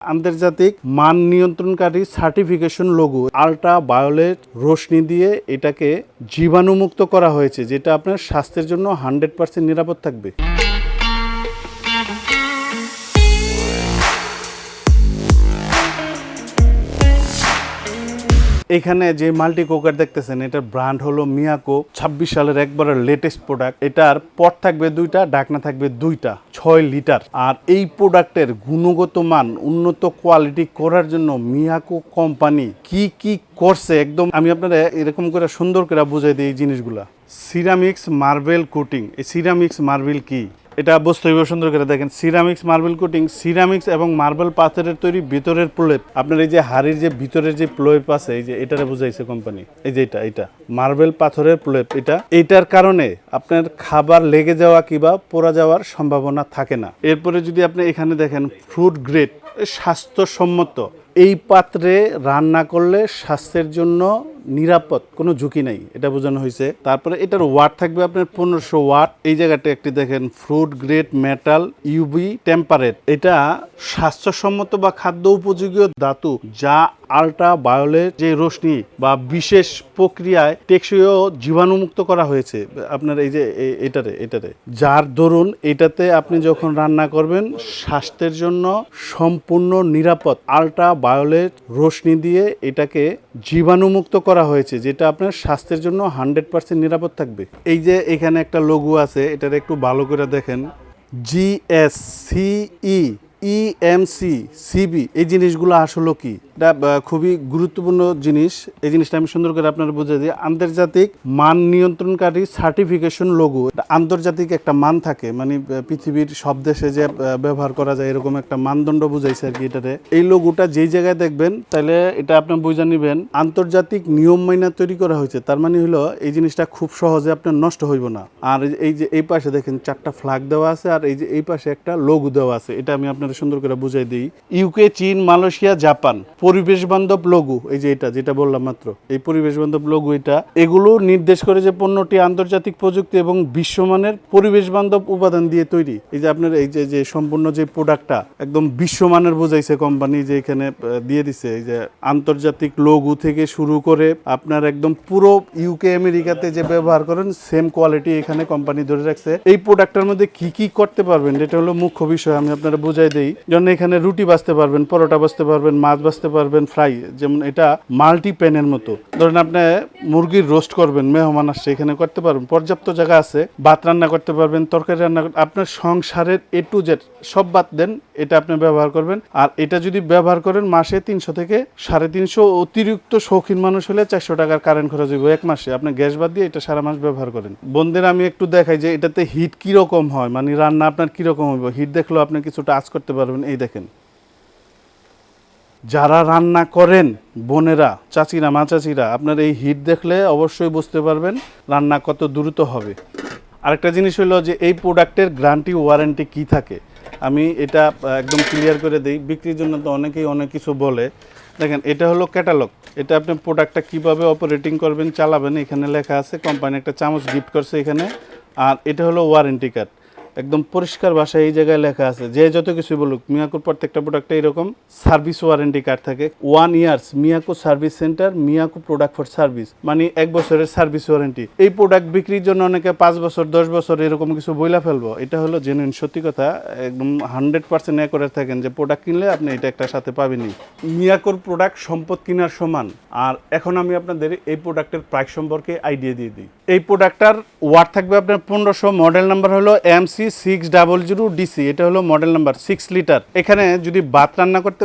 আন্তর্জাতিক মান নিয়ন্ত্রণকারী সার্টিফিকেশন লোগো আল্ট্রা ভায়োলেট রশ্মি দিয়ে এটাকে জীবাণুমুক্ত করা হয়েছে, যেটা আপনার স্বাস্থ্যের জন্য 100% নিরাপদ থাকবে। এখানে যে মাল্টি কুকার দেখতেছেন এটার ব্র্যান্ড হলো মিয়াকো। 26 সালের একবারে লেটেস্ট প্রোডাক্ট। এটার পট থাকবে 2টা, ডাকনা থাকবে 2টা, 6 লিটার। আর এই প্রোডাক্টের গুণগত মান উন্নত কোয়ালিটি করার জন্য মিয়াকো কোম্পানি কি কি করছে একদম আমি আপনারা এরকম করে সুন্দর করে বুঝাই দিই এই জিনিসগুলা। Ceramics marble coating. এই সিরামিক্স মার্বেল কি এটা বুঝতে হবে সুন্দর করে দেখেন। সিরামিক্স মার্বেল কোটিং, সিরামিক্স এবং মার্বেল পাথরের তৈরি ভিতরের প্রলেপ। আপনার এই যে হাড়ির যে ভিতরের যে প্রলেপ আছে এই যে এটারে বুঝাইছে কোম্পানি। এই যে এটা মার্বেল পাথরের প্রলেপ। এটার কারণে আপনার খাবার লেগে যাওয়া কিংবা পোড়া যাওয়ার সম্ভাবনা থাকে না। এরপরে যদি আপনি এখানে দেখেন ফ্রুট গ্রেড, স্বাস্থ্যসম্মত। এই পাত্রে রান্না করলে স্বাস্থ্যের জন্য নিরাপদ, কোনো ঝুঁকি নাই, এটা বোঝানো হয়েছে। তারপরে এটার ওয়াট থাকবে আপনার 1500 ওয়াট। এই জায়গাটা একটি দেখেন fruit grade metal UV temperate. এটা স্বাস্থ্যসম্মত বা খাদ্য উপযোগী ধাতু যা আল্ট্রা ভায়োলেট যে রশ্মি বা বিশেষ প্রক্রিয়ায় টেকসই ও জীবাণুমুক্ত করা হয়েছে আপনার এই যে এটারে যার দরুন এটাতে আপনি যখন রান্না করবেন স্বাস্থ্যের জন্য সম্পূর্ণ নিরাপদ। আল্ট্রা ভায়োলেট রশ্মি দিয়ে এটাকে জীবাণুমুক্ত করা হয়েছে, যেটা আপনার স্বাস্থ্যের জন্য 100% নিরাপদ থাকবে। এই যে এখানে একটা লোগো আছে, এটার একটু ভালো করে দেখেন। GSCE EMC CB এই জিনিসগুলো আসলে কি, এটা খুবই গুরুত্বপূর্ণ জিনিস। এই জিনিসটা আমি সুন্দর করে আপনারা বুঝিয়ে দিই। আন্তর্জাতিক মান নিয়ন্ত্রণকারী সার্টিফিকেশন লোগো। আন্তর্জাতিক একটা মান থাকে, মানে পৃথিবীর সব দেশে যে ব্যবহার করা যায় এরকম একটা মানদণ্ড বুঝাইছে আর কি এটাতে। এই লোগোটা যেই জায়গায় দেখবেন তাহলে এটা আপনি বুঝে নেবেন আন্তর্জাতিক নিয়ম মাইনা তৈরি করা হয়েছে। তার মানে হলো এই জিনিসটা খুব সহজে আপনার নষ্ট হইব না। আর এই যে এই পাশে দেখেন 4টা ফ্ল্যাগ দেওয়া আছে, আর এই যে এই পাশে একটা লোগো দেওয়া আছে। এটা আমি আপনাদের সুন্দর করে বুঝাই দিই। ইউকে, চীন, মালয়েশিয়া, জাপান পরিবেশ বান্ধব লোগো। এই যে যেটা বললাম মাত্র, এই পরিবেশ বান্ধব লোগো এগুলো নির্দেশ করে যে পণ্যটি আন্তর্জাতিক প্রযুক্তি এবং বিশ্বমানের পরিবেশ বান্ধব উপাদান দিয়ে তৈরি। এই যে আপনার এই যে সম্পূর্ণ যে প্রোডাক্টটা একদম বিশ্বমানের বোঝাইছে কোম্পানি, যে এখানে দিয়ে দিছে। এই যে আন্তর্জাতিক লোগো থেকে শুরু করে আপনার একদম পুরো ইউকে আমেরিকাতে যে ব্যবহার করেন সেম কোয়ালিটি এখানে কোম্পানি ধরে রাখছে। এই প্রোডাক্টের মধ্যে কি কি করতে পারবেন এটা হলো মুখ্য বিষয়, আমি আপনারা বুঝাই দেই। যেমন এখানে রুটি বাছতে পারবেন, পরোটা বাছতে পারবেন, মাছ বাছতে পারবেন, ফ্রাই। যেমন এটা মাল্টি প্যানের মতো। ধরেন আপনি মুরগির রোস্ট করবেন, মেহমান আসছে, এখানে করতে পারবেন, পর্যাপ্ত জায়গা আছে। ভাত রান্না করতে পারবেন, তরকারি রান্না আপনার সংসারের A to Z সব বাদ দেন, এটা আপনি ব্যবহার করবেন। আর এটা যদি ব্যবহার করেন মাসে 300 থেকে 350, অতিরিক্ত শৌখিন মানুষ হলে 400 টাকার কারেন্ট খরচ হইব এক মাসে। আপনি গ্যাস বাদ দিয়ে এটা সারা মাস ব্যবহার করেন। বন্ধুরা আমি একটু দেখাই যে এটাতে হিট কিরকম হয়, মানে রান্না আপনার কিরকম হইব। হিট দেখলেও আপনি কিছুটা আঁচ করতে পারবেন। এই দেখেন, যারা রান্না করেন বোনেরা, চাচিরা, মা চাচিরা, আপনার এই হিট দেখলে অবশ্যই বুঝতে পারবেন রান্না কত দ্রুত হবে। আরেকটা জিনিস হলো যে এই প্রোডাক্টের গ্যারান্টি ওয়ারেন্টি কি থাকে, আমি এটা একদম ক্লিয়ার করে দিই। বিক্রির জন্য তো অনেকেই অনেক কিছু বলে। দেখেন এটা হলো ক্যাটালগ। এটা আপনি প্রোডাক্টটা কিভাবে অপারেটিং করবেন, চালাবেন, এখানে লেখা আছে। কোম্পানি একটা চামচ গিফট করছে এখানে। আর এটা হলো ওয়ারেন্টি কার্ড, একদম পরিষ্কার ভাষায় এই জায়গায় লেখা আছে। যে যত কিছু বলুক, মিয়াকোর প্রত্যেকটা প্রোডাক্টে এরকম সার্ভিস ওয়ারেন্টি কার্ড থাকে। 1 years Miyako service centre, Miyako product for service, মানে 1 বছরের সার্ভিস ওয়ারেন্টি। এই প্রোডাক্ট বিক্রির জন্য অনেকে 5 বছর 10 বছর এরকম কিছু বইলা ফেলবো। এটা হলো জেনুইন সত্যি কথা, একদম 100% অ্যাকুরেট থাকেন যে প্রোডাক্ট কিনলে আপনি এটা একটা সাথে পাবেনই। মিয়াকোর প্রোডাক্ট সম্পদ কেনার সমান। আর এখন আমি আপনাদের এই প্রোডাক্টের প্রাইস সম্পর্কে আইডিয়া দিয়ে দিই। এই প্রোডাক্টটার ওয়াট থাকবে আপনার 1500, মডেল নাম্বার হলো MC600DC। এটা হলো মডেল নাম্বার, 6 লিটার। এখানে যদি ভাত রান্না করতে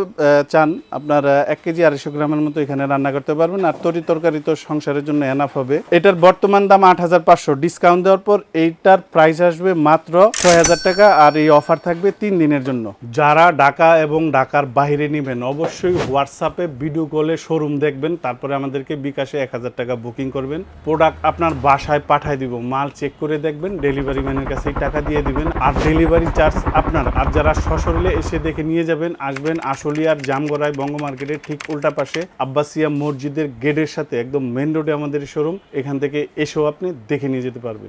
চান আপনার 1 কেজি 250 গ্রামের মতো এখানে রান্না করতে পারবেন। আর তরকারি তো সংসারের জন্য এনাফ হবে। এটার বর্তমান দাম 8500, ডিসকাউন্ট দেওয়ার পর এইটার প্রাইস আসবে মাত্র 6000 টাকা। আর এই অফার থাকবে 3 দিনের জন্য। যারা ঢাকা এবং ঢাকার বাইরে নেবেন অবশ্যই হোয়াটসঅ্যাপে ভিডিও কলে শোরুম দেখবেন, তারপরে আমাদেরকে বিকাশে 1000 টাকা বুকিং করবেন। প্রোডাক্ট আপনার বাসায় পাঠায় দিব, মাল চেক করে দেখবেন, ডেলিভারি ম্যানের কাছে টাকা দিয়ে দিবেন। আর ডেলিভারি চার্জ আপনার। আর যারা সশরীরে এসে দেখে নিয়ে যাবেন, আসবেন আশুলিয়ার জামগড়ায় বঙ্গ মার্কেটের ঠিক উল্টা পাশে আব্বাসিয়া মসজিদের গেটের সাথে একদম মেন রোডে আমাদের শোরুম। এখান থেকে এসেও আপনি দেখে নিয়ে যেতে পারবেন।